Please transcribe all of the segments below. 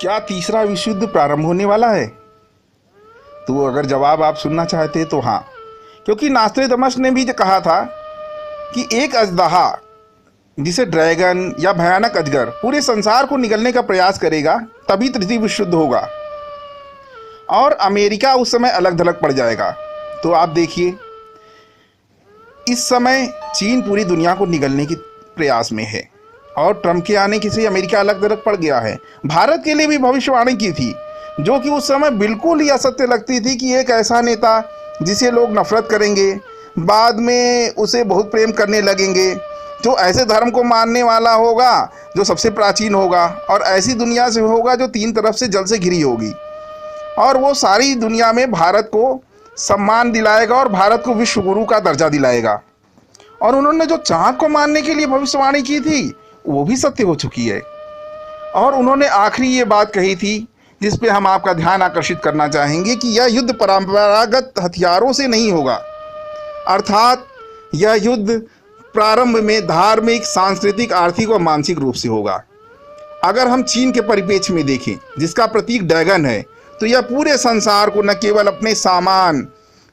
क्या तीसरा विश्व युद्ध प्रारंभ होने वाला है? तो अगर जवाब आप सुनना चाहते हैं तो हाँ, क्योंकि नास्ट्रेदमस ने भी कहा था कि एक अजदहा जिसे ड्रैगन या भयानक अजगर पूरे संसार को निगलने का प्रयास करेगा, तभी तृतीय विश्व युद्ध होगा और अमेरिका उस समय अलग थलग पड़ जाएगा। तो आप देखिए, इस समय चीन पूरी दुनिया को निगलने की प्रयास में है और ट्रंप के आने से अमेरिका अलग थलग पड़ गया है। भारत के लिए भी भविष्यवाणी की थी, जो कि उस समय बिल्कुल ही असत्य लगती थी कि एक ऐसा नेता जिसे लोग नफरत करेंगे, बाद में उसे बहुत प्रेम करने लगेंगे, जो ऐसे धर्म को मानने वाला होगा जो सबसे प्राचीन होगा और ऐसी दुनिया से होगा जो तीन तरफ से जल से घिरी होगी, और वो सारी दुनिया में भारत को सम्मान दिलाएगा और भारत को विश्व गुरु का दर्जा दिलाएगा। और उन्होंने जो चाँद को मानने के लिए भविष्यवाणी की थी वो भी सत्य हो चुकी है। और उन्होंने आखिरी ये बात कही थी जिस पे हम आपका ध्यान आकर्षित करना चाहेंगे कि यह युद्ध परंपरागत हथियारों से नहीं होगा, अर्थात यह युद्ध प्रारंभ में धार्मिक, सांस्कृतिक, आर्थिक और मानसिक रूप से होगा। अगर हम चीन के परिप्रेक्ष्य में देखें, जिसका प्रतीक ड्रैगन है, तो यह पूरे संसार को न केवल अपने सामान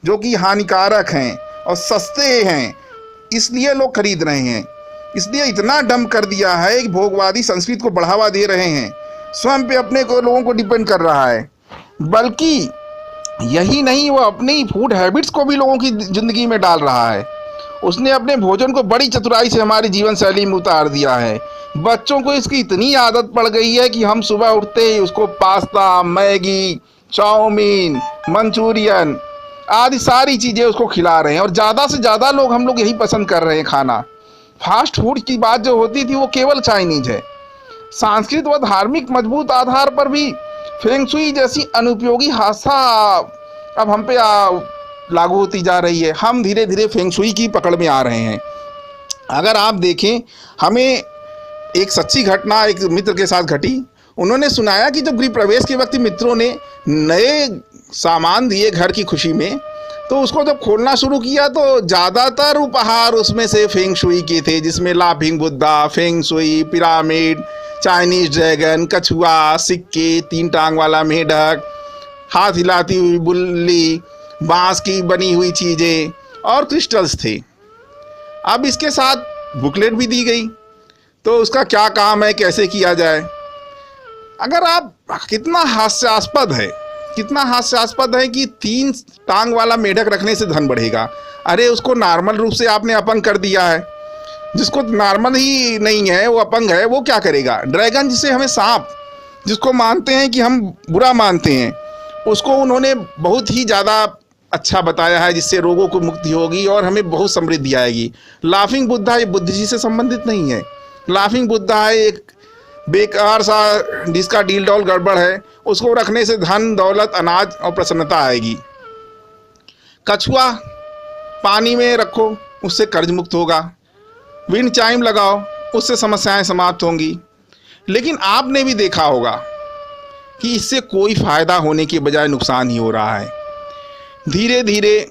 जो कि हानिकारक हैं और सस्ते हैं इसलिए लोग खरीद रहे हैं, इसलिए इतना डंप कर दिया है कि भोगवादी संस्कृति को बढ़ावा दे रहे हैं, स्वयं पे अपने को लोगों को डिपेंड कर रहा है। बल्कि यही नहीं, वो अपनी फूड हैबिट्स को भी लोगों की ज़िंदगी में डाल रहा है। उसने अपने भोजन को बड़ी चतुराई से हमारी जीवन शैली में उतार दिया है। बच्चों को इसकी इतनी आदत पड़ गई है कि हम सुबह उठते ही उसको पास्ता, मैगी, चाउमीन, मंचूरियन आदि सारी चीज़ें उसको खिला रहे हैं और ज़्यादा से ज़्यादा हम लोग यही पसंद कर रहे हैं खाना। फास्ट फूड की बात जो होती थी वो केवल चाइनीज है। सांस्कृतिक व धार्मिक मजबूत आधार पर भी फेंग शुई जैसी अनुपयोगी आस्था अब हम पे लागू होती जा रही है। हम धीरे धीरे फेंग शुई की पकड़ में आ रहे हैं। अगर आप देखें, हमें एक सच्ची घटना एक मित्र के साथ घटी। उन्होंने सुनाया कि जब गृह प्रवेश के वक्त मित्रों ने नए सामान दिए घर की खुशी में, तो उसको जब खोलना शुरू किया तो ज़्यादातर उपहार उसमें से फेंग शुई के थे, जिसमें laughing Buddha, feng shui, pyramid, Chinese dragon, कछुआ, सिक्के, 3 टांग वाला मेढक, हाथ हिलाती हुई बुल्ली, बांस की बनी हुई चीज़ें और क्रिस्टल्स थे। अब इसके साथ बुकलेट भी दी गई, तो उसका क्या काम है, कैसे किया जाए। अगर आप कितना हास्यास्पद है कि 3 टांग वाला मेढक रखने से धन बढ़ेगा। अरे उसको नॉर्मल रूप से आपने अपंग कर दिया है। जिसको नॉर्मल ही नहीं है, वो अपंग है, वो क्या करेगा। ड्रैगन जिसे हमें सांप जिसको मानते हैं कि हम बुरा मानते हैं, उसको उन्होंने बहुत ही ज़्यादा अच्छा बताया है, जिससे रोगों को मुक्ति होगी और हमें बहुत समृद्धि आएगी। लाफिंग बुद्धा ये बुद्धि से संबंधित नहीं है। लाफिंग बुद्धा है एक बेकार सा जिसका डील डॉल गड़बड़ है, उसको रखने से धन, दौलत, अनाज और प्रसन्नता आएगी। कछुआ पानी में रखो, उससे कर्ज मुक्त होगा। विंड चाइम लगाओ, उससे समस्याएं समाप्त होंगी। लेकिन आपने भी देखा होगा कि इससे कोई फायदा होने के बजाय नुकसान ही हो रहा है। धीरे धीरे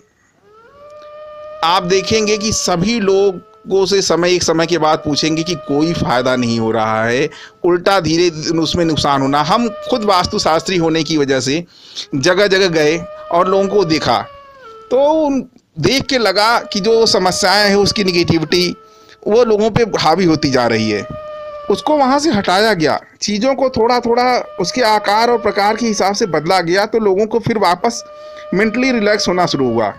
आप देखेंगे कि सभी लोगों से एक समय के बाद पूछेंगे कि कोई फायदा नहीं हो रहा है, उल्टा धीरे उसमें नुकसान होना। हम खुद वास्तुशास्त्री होने की वजह से जगह जगह गए और लोगों को देखा, तो देख के लगा कि जो समस्याएं हैं उसकी निगेटिविटी वो लोगों पे हावी होती जा रही है। उसको वहाँ से हटाया गया, चीज़ों को थोड़ा थोड़ा उसके आकार और प्रकार के हिसाब से बदला गया, तो लोगों को फिर वापस मेंटली रिलैक्स होना शुरू हुआ।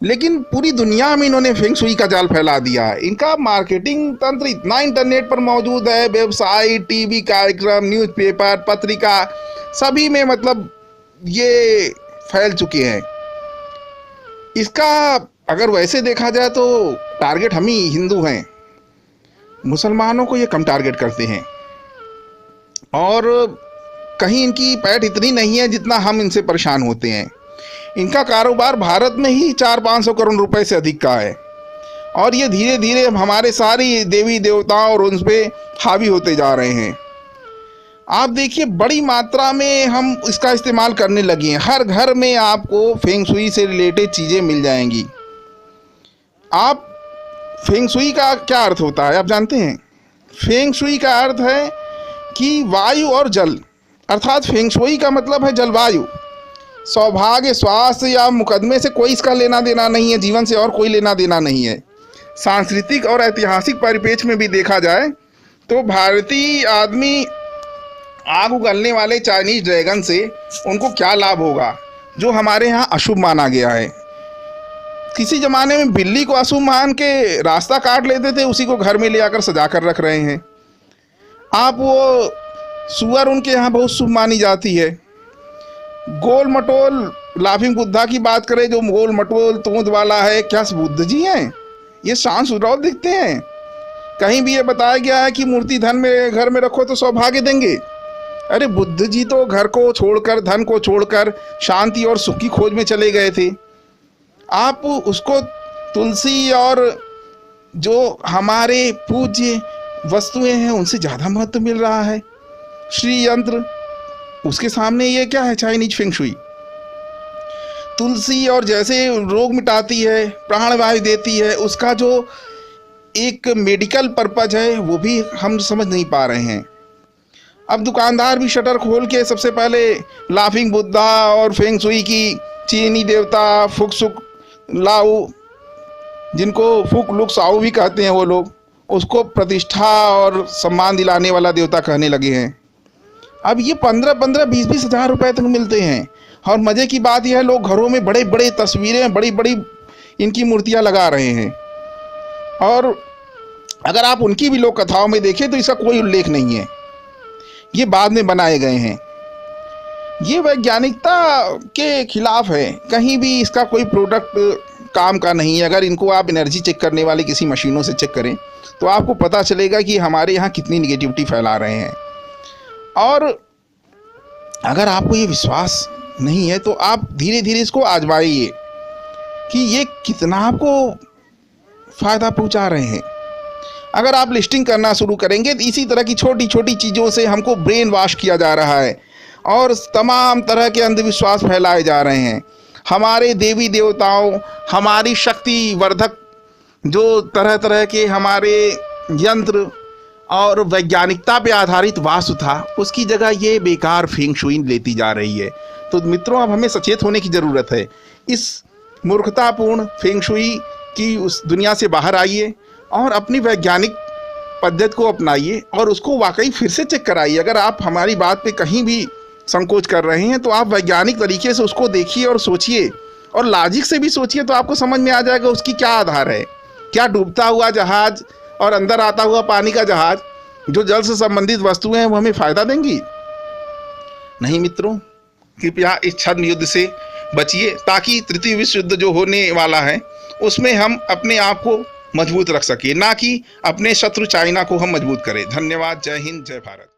लेकिन पूरी दुनिया में इन्होंने फेंग शुई का जाल फैला दिया है। इनका मार्केटिंग तंत्र इतना इंटरनेट पर मौजूद है, वेबसाइट, टीवी कार्यक्रम, न्यूज़पेपर, पत्रिका, सभी में मतलब ये फैल चुके हैं। इसका अगर वैसे देखा जाए तो टारगेट हम ही हिंदू हैं, मुसलमानों को ये कम टारगेट करते हैं और कहीं इनकी पैठ इतनी नहीं है जितना हम इनसे परेशान होते हैं। इनका कारोबार भारत में ही 400-500 करोड़ रुपए से अधिक का है और ये धीरे धीरे हमारे सारी देवी देवताओं और उन पे हावी होते जा रहे हैं। आप देखिए, बड़ी मात्रा में हम इसका इस्तेमाल करने लगे हैं। हर घर में आपको फेंग शुई से रिलेटेड चीज़ें मिल जाएंगी। आप फेंग शुई का क्या अर्थ होता है आप जानते हैं? फेंग शुई का अर्थ है कि वायु और जल, अर्थात फेंग शुई का मतलब है जलवायु। सौभाग्य, स्वास्थ्य या मुकदमे से कोई इसका लेना देना नहीं है, जीवन से और कोई लेना देना नहीं है। सांस्कृतिक और ऐतिहासिक परिप्रेक्ष्य में भी देखा जाए तो भारतीय आदमी आग उगलने वाले चाइनीज ड्रैगन से उनको क्या लाभ होगा, जो हमारे यहाँ अशुभ माना गया है। किसी जमाने में बिल्ली को अशुभ मान के रास्ता काट लेते थे, उसी को घर में ले आकर सजा कर रख रहे हैं आप। वो सुअर उनके यहाँ बहुत शुभ मानी जाती है। गोल मटोल लाफिंग बुद्धा की बात करें, जो गोल मटोल तोंद वाला है, क्या बुद्ध जी हैं? ये शांत सुधरौल दिखते हैं। कहीं भी ये बताया गया है कि मूर्ति धन में घर में रखो तो सौभाग्य देंगे। अरे बुद्ध जी तो घर को छोड़कर, धन को छोड़कर शांति और सुख की खोज में चले गए थे। आप उसको तुलसी और जो हमारे पूज्य वस्तुएं हैं उनसे ज़्यादा महत्व मिल रहा है। श्री यंत्र, उसके सामने ये क्या है? Chinese feng shui. तुलसी और जैसे रोग मिटाती है, प्राणवायु देती है, उसका जो एक मेडिकल पर्पज है वो भी हम समझ नहीं पा रहे हैं। अब दुकानदार भी शटर खोल के सबसे पहले लाफिंग बुद्धा और फेंग शुई की चीनी देवता फुक सुक लाऊ, जिनको फुक लुक साऊ भी कहते हैं वो लोग, उसको प्रतिष्ठा और सम्मान दिलाने वाला देवता कहने लगे हैं। अब ये 15-15, 20-20 हज़ार रुपए तक मिलते हैं। और मज़े की बात यह है, लोग घरों में बड़े बड़े तस्वीरें, बड़ी बड़ी इनकी मूर्तियां लगा रहे हैं। और अगर आप उनकी भी लोक कथाओं में देखें तो इसका कोई उल्लेख नहीं है, ये बाद में बनाए गए हैं। ये वैज्ञानिकता के खिलाफ है। कहीं भी इसका कोई प्रोडक्ट काम का नहीं है। अगर इनको आप एनर्जी चेक करने वाली किसी मशीनों से चेक करें तो आपको पता चलेगा कि हमारे यहाँ कितनी निगेटिविटी फैला रहे हैं। और अगर आपको ये विश्वास नहीं है तो आप धीरे धीरे इसको आजमाइए कि ये कितना आपको फ़ायदा पहुंचा रहे हैं। अगर आप लिस्टिंग करना शुरू करेंगे तो इसी तरह की छोटी छोटी चीज़ों से हमको ब्रेन वॉश किया जा रहा है और तमाम तरह के अंधविश्वास फैलाए जा रहे हैं। हमारे देवी देवताओं, हमारी शक्ति वर्धक जो तरह तरह के हमारे यंत्र और वैज्ञानिकता पे आधारित वास्तु था, उसकी जगह ये बेकार फेंग शुई लेती जा रही है। तो मित्रों, अब हमें सचेत होने की ज़रूरत है। इस मूर्खतापूर्ण फेंग शुई की उस दुनिया से बाहर आइए और अपनी वैज्ञानिक पद्धति को अपनाइए और उसको वाकई फिर से चेक कराइए। अगर आप हमारी बात पे कहीं भी संकोच कर रहे हैं तो आप वैज्ञानिक तरीके से उसको देखिए और सोचिए, और लॉजिक से भी सोचिए, तो आपको समझ में आ जाएगा उसकी क्या आधार है। क्या डूबता हुआ जहाज और अंदर आता हुआ पानी का जहाज, जो जल से संबंधित वस्तुएं हैं, वो हमें फायदा देंगी? नहीं मित्रों, कृपया इस छद्म युद्ध से बचिए ताकि तृतीय विश्व युद्ध जो होने वाला है उसमें हम अपने आप को मजबूत रख सके, ना कि अपने शत्रु चाइना को हम मजबूत करें। धन्यवाद। जय हिंद, जय भारत।